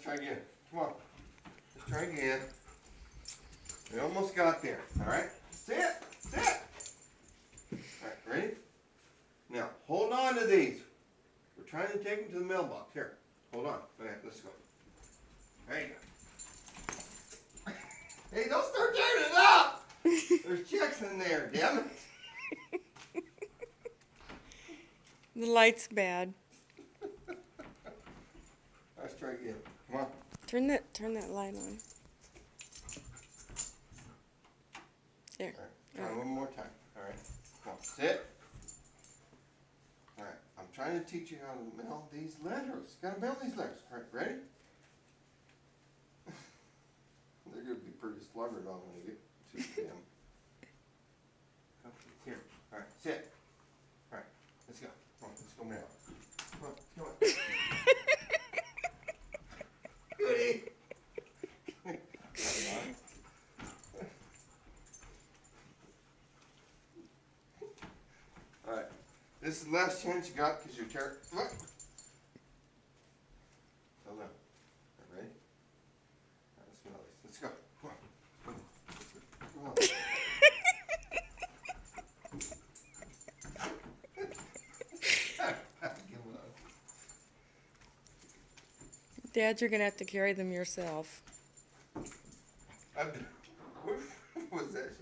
try again. Come on. Let's try again. We almost got there. All right? Sit. Sit. All right, ready? Now, hold on to these. We're trying to take them to the mailbox. Here, hold on. Okay, let's go. There you go. Hey, don't start tearing it up! There's checks in there, damn it. The light's bad. Let's try again. Come on. Turn that light on. There. All right, try one more time. All right, come on, sit. All right, I'm trying to teach you how to mail these letters. Gotta mail these letters. All right, ready? They're gonna be pretty sluggered on when you get to them. Come here. All right, sit. All right, let's go. Come on, let's go mail. Come on, come on. Goody. All right, this is the last chance you got because you're tearing. Look. Hold on. Ready? All right, let's smell this. Let's go. Come on. Come on. Come on. Give up. Dad, you're gonna have to carry them yourself. What was that shit?